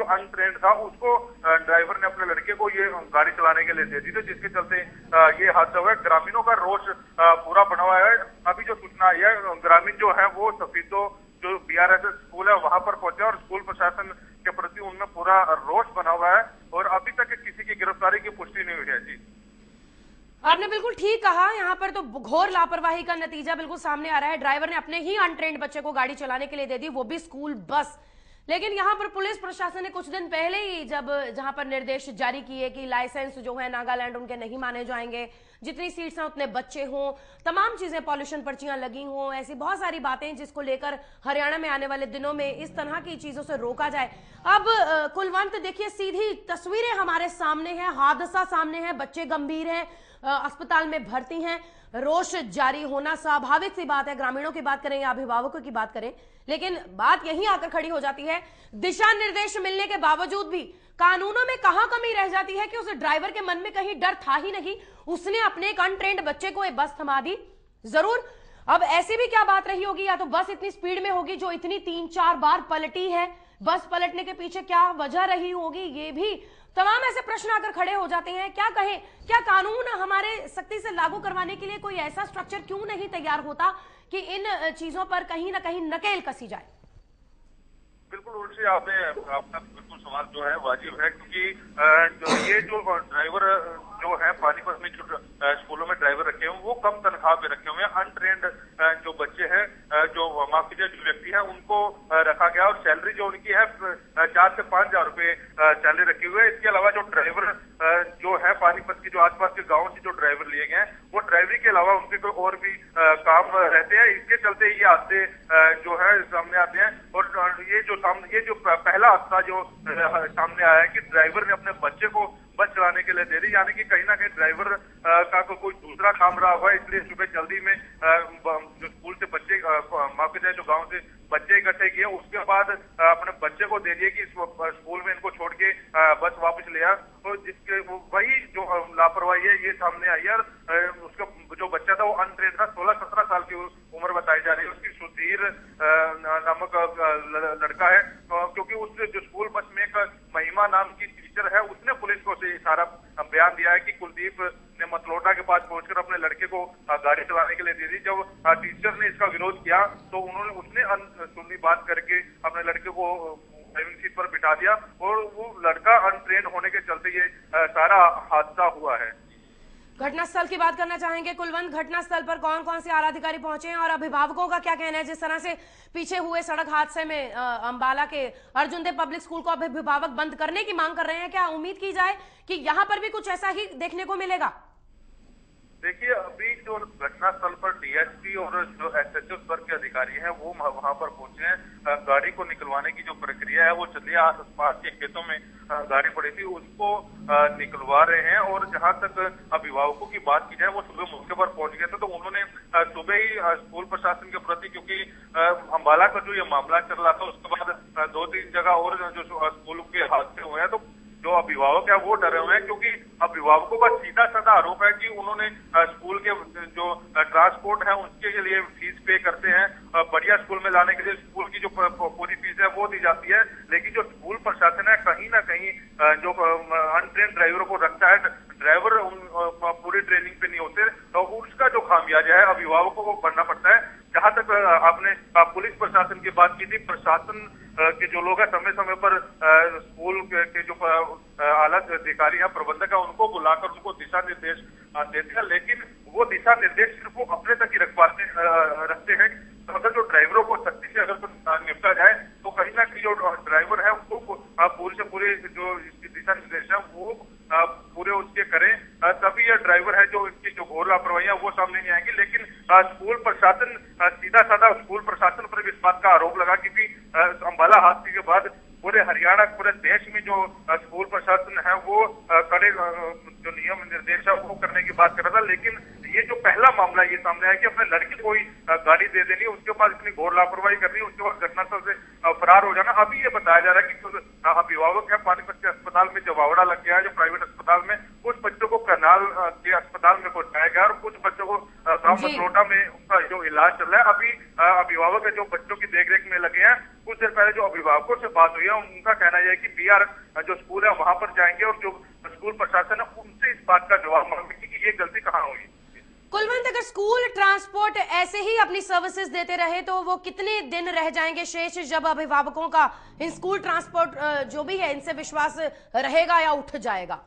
Untrained था उसको driver ने अपने लड़के को ये गाड़ी चलाने के लिए दे दी, तो जिसके चलते ये हादसा हुआ है। ग्रामीणों का रोष पूरा बना हुआ है। अभी जो सूचना आई है, ग्रामीण जो है वो सफीदो जो BRSS स्कूल है वहां पर पहुंचे और स्कूल प्रशासन के प्रति उनमें पूरा रोष बना हुआ है और अभी तक किसी की गिरफ्तारी की पुष्टि नहीं हुई है। जी, आपने बिल्कुल ठीक कहा। यहाँ पर तो घोर लापरवाही का नतीजा बिल्कुल सामने आ रहा है। ड्राइवर ने अपने ही अनट्रेंड बच्चे को गाड़ी चलाने के लिए दे दी, वो भी स्कूल बस। लेकिन यहाँ पर पुलिस प्रशासन ने कुछ दिन पहले ही जहां पर निर्देश जारी किए कि लाइसेंस जो है नागालैंड उनके नहीं माने जाएंगे, जितनी सीट्स हैं उतने बच्चे हों, तमाम चीजें पॉल्यूशन पर्चियां लगी हों, ऐसी बहुत सारी बातें जिसको लेकर हरियाणा में आने वाले दिनों में इस तरह की चीजों से रोका जाए। अब कुलवंत देखिए, सीधी तस्वीरें हमारे सामने हैं, हादसा सामने है, बच्चे गंभीर हैं, अस्पताल में भर्ती हैं, रोष जारी होना स्वाभाविक सी बात है। ग्रामीणों की बात करें या अभिभावकों की बात करें, लेकिन बात यहीं आकर खड़ी हो जाती है, दिशा निर्देश मिलने के बावजूद भी कानूनों में कहां कमी रह जाती है कि उस ड्राइवर के मन में कहीं डर था ही नहीं, उसने अपने एक अनट्रेंड बच्चे को बस थमा दी। जरूर अब ऐसी भी क्या बात रही होगी, या तो बस इतनी स्पीड में होगी जो इतनी 3-4 बार पलटी है, बस पलटने के पीछे क्या वजह रही होगी, ये भी तमाम ऐसे प्रश्न आकर खड़े हो जाते हैं। क्या कहें, क्या कानून हमारे सख्ती से लागू करवाने के लिए कोई ऐसा स्ट्रक्चर क्यों नहीं तैयार होता कि इन चीजों पर कहीं ना कहीं नकेल कसी जाए? बिल्कुल उर्वशी, आपका बिल्कुल सवाल जो है वाजिब है, क्योंकि ये जो ड्राइवर जो है पानीपत में जो स्कूलों में ड्राइवर रखे हुए वो कम तनख्वाह पे रखे हुए हैं। अनट्रेंड जो बच्चे हैं, जो माफ कीजिए जो व्यक्ति है उनको रखा गया और सैलरी जो उनकी है 4 से 5 हजार रुपए सैलरी रखी हुई है। इसके अलावा जो ड्राइवर जो है पानीपत की जो आसपास के गाँव से जो ड्राइवर लिए गए हैं वो ड्राइवरी के अलावा उनके कोई और भी काम रहते हैं। इसके चलते ये हादसे जो है सामने आते हैं। और ये जो पहला हादसा जो सामने आया है कि ड्राइवर ने अपने बच्चे को बस चलाने के लिए दे दी, यानी कि कहीं ना कहीं ड्राइवर का कोई दूसरा काम रहा हुआ है, इसलिए सुबह जल्दी में जो स्कूल से बच्चे माफ जाए जो गांव से बच्चे इकट्ठे किए, उसके बाद अपने बच्चे को दे दिए कि स्कूल में इनको छोड़ के बस वापस ले आ, तो जिसके वही जो लापरवाही है ये सामने आई है। उसका जो बच्चा था वो अनट्रेंड था, 16-17 साल की उम्र बताई जा रही है। उसकी सुधीर नामक लड़का है, क्योंकि उस जो स्कूल बस में एक महिमा नाम की टीचर है, उसने पुलिस को से सारा बयान दिया है कि कुलदीप ने मतलोटा के पास पहुंचकर अपने लड़के को गाड़ी चलाने के लिए दे दी। जब टीचर ने इसका विरोध किया तो उसने अनसुनी बात करके अपने लड़के को ड्राइविंग सीट पर बिठा दिया और वो लड़का अनट्रेंड होने के चलते ये सारा हादसा हुआ है। घटनास्थल की बात करना चाहेंगे कुलवंत, घटनास्थल पर कौन कौन से आला अधिकारी पहुंचे हैं और अभिभावकों का क्या कहना है? जिस तरह से पीछे हुए सड़क हादसे में अंबाला के अर्जुन देव पब्लिक स्कूल को अभिभावक बंद करने की मांग कर रहे हैं, क्या उम्मीद की जाए कि यहाँ पर भी कुछ ऐसा ही देखने को मिलेगा? देखिए, अभी जो घटनास्थल पर डीएसपी और जो एसएचओ स्तर के अधिकारी हैं वो वहां पर पहुंचे हैं। गाड़ी को निकलवाने की जो प्रक्रिया है वो चल रही है। आसपास के खेतों में गाड़ी पड़ी थी, उसको निकलवा रहे हैं। और जहां तक अभिभावकों की बात की जाए, वो सुबह मौके पर पहुंच गए थे, तो उन्होंने सुबह ही स्कूल प्रशासन के प्रति, क्योंकि अंबाला का जो ये मामला चल रहा था उसके बाद 2-3 जगह और जो स्कूल के हादसे हुए हैं, तो जो अभिभावक है वो डरे हुए हैं, क्योंकि अभिभावकों का सीधा साधा आरोप है कि उन्होंने स्कूल के जो ट्रांसपोर्ट है उसके लिए फीस पे करते हैं, बढ़िया स्कूल में लाने के लिए स्कूल की जो पूरी फीस है वो दी जाती है, लेकिन जो स्कूल प्रशासन है कहीं ना कहीं जो अनट्रेंड ड्राइवरों को रखता है, ड्राइवर पूरी ट्रेनिंग पे नहीं होते, तो उसका जो खामियाजा है अभिभावकों को भरना पड़ता है। जहां तक आपने पुलिस प्रशासन की बात की थी, प्रशासन के जो लोग हैं समय समय पर स्कूल के जो आला अधिकारी है, प्रबंधक है, उनको बुलाकर उनको दिशा निर्देश देते हैं, लेकिन वो दिशा निर्देश सिर्फ वो अपने तक ही रखते हैं। तो अगर जो ड्राइवरों को सख्ती से अगर निपटा जाए तो कहीं ना कहीं जो ड्राइवर है उसको पूरे से पूरे जो दिशा निर्देश है वो पूरे उसके करें, तभी यह ड्राइवर है जो इसकी जो घोर लापरवाही है वो सामने नहीं आएंगी। लेकिन स्कूल प्रशासन सीधा साधा स्कूल प्रशासन पर भी इस बात का आरोप लगा, क्योंकि अंबाला हादसे के बाद पूरे हरियाणा पूरे देश में जो स्कूल प्रशासन है वो कड़े जो नियम निर्देश है वो करने की बात कर रहा था। लेकिन ये जो पहला मामला ये सामने आया कि अपने लड़के को ही गाड़ी दे देनी, उसके बाद इतनी घोर लापरवाही करनी, उसके बाद घटनास्थल से फरार हो जाना। अभी ये बताया जा रहा है कि अभिभावक है पानीपत के अस्पताल में जवावड़ा लग गया है, जो प्राइवेट अस्पताल में, कुछ बच्चों को करनाल के अस्पताल में पहुंचाया गया और कुछ बच्चों को गाँव मतलोटा में उनका जो इलाज चल रहा है। अभी अभिभावक है जो बच्चों की देखरेख में लगे हैं। कुछ देर पहले जो अभिभावकों से बात हुई है उनका कहना यह यह है कि बीआर जो स्कूल है वहां पर जाएंगे और जो स्कूल प्रशासन है उनसे इस बात का जवाब मांगेंगे कि ये गलती कहाँ हुई। कुलवंत, अगर स्कूल ट्रांसपोर्ट ऐसे ही अपनी सर्विसेज देते रहे तो वो कितने दिन रह जाएंगे शेष, जब अभिभावकों का इन स्कूल ट्रांसपोर्ट जो भी है इनसे विश्वास रहेगा या उठ जाएगा?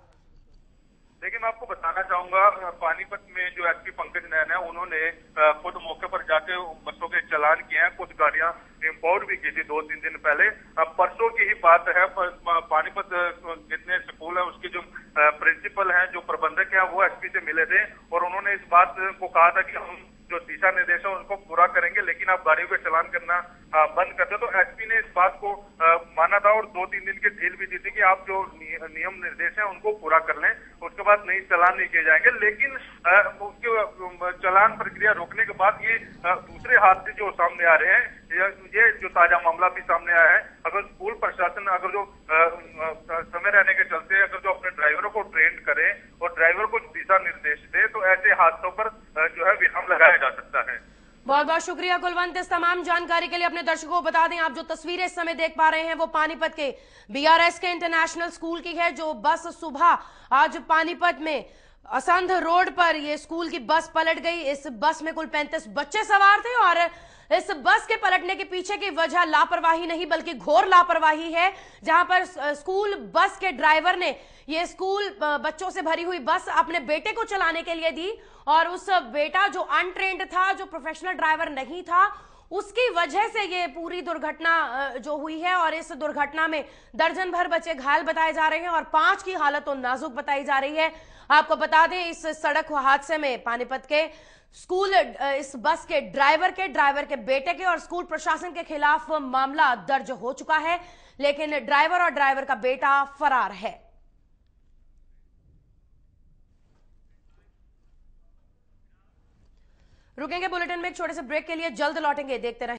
देखिए, मैं आपको बताना चाहूंगा, पानीपत में जो एसपी पंकज नैन है उन्होंने खुद मौके पर जाके बसों के चालान किए हैं। कुछ गाड़ियां इंपोर्ट भी की थी 2-3 दिन पहले। परसों की ही बात है, पानीपत जितने स्कूल है उसके जो प्रिंसिपल हैं, जो प्रबंधक हैं, वो एसपी से मिले थे और उन्होंने इस बात को कहा था कि हम जो दिशा निर्देश है उनको पूरा करेंगे, लेकिन आप गाड़ियों के चालान करना बंद कर दो। तो एसपी ने इस बात को माना था और 2-3 दिन की ढील भी दी थी कि आप जो नियम निर्देश हैं उनको पूरा कर लें, उसके बाद नई चालान नहीं किए जाएंगे। लेकिन उसके चालान प्रक्रिया रोकने के बाद ये दूसरे हादसे जो सामने आ रहे हैं, ये जो ताजा मामला भी सामने आया है। अगर स्कूल प्रशासन अगर जो समय रहने के चलते अगर जो अपने ड्राइवरों को ट्रेन करे और ड्राइवर को दिशा निर्देश दे तो ऐसे हादसों पर जो है विराम लगाया जा सकता है। बहुत बहुत शुक्रिया कुलवंत इस तमाम जानकारी के लिए। अपने दर्शकों को बता दें, आप जो तस्वीरें इस समय देख पा रहे हैं वो पानीपत के बीआरएस के इंटरनेशनल स्कूल की है। जो बस सुबह आज पानीपत में असंध रोड पर ये स्कूल की बस पलट गई। इस बस में कुल 35 बच्चे सवार थे और इस बस के पलटने के पीछे की वजह लापरवाही नहीं बल्कि घोर लापरवाही है, जहां पर स्कूल बस के ड्राइवर ने ये स्कूल बच्चों से भरी हुई बस अपने बेटे को चलाने के लिए दी और उस बेटा जो अनट्रेन्ड था, जो प्रोफेशनल ड्राइवर नहीं था, उसकी वजह से ये पूरी दुर्घटना जो हुई है। और इस दुर्घटना में दर्जन भर बच्चे घायल बताए जा रहे हैं और 5 की हालत तो नाजुक बताई जा रही है। आपको बता दें, इस सड़क हादसे में पानीपत के स्कूल इस बस के ड्राइवर के बेटे के और स्कूल प्रशासन के खिलाफ मामला दर्ज हो चुका है, लेकिन ड्राइवर और ड्राइवर का बेटा फरार है। रुकेंगे बुलेटिन में एक छोटे से ब्रेक के लिए, जल्द लौटेंगे, देखते रहें।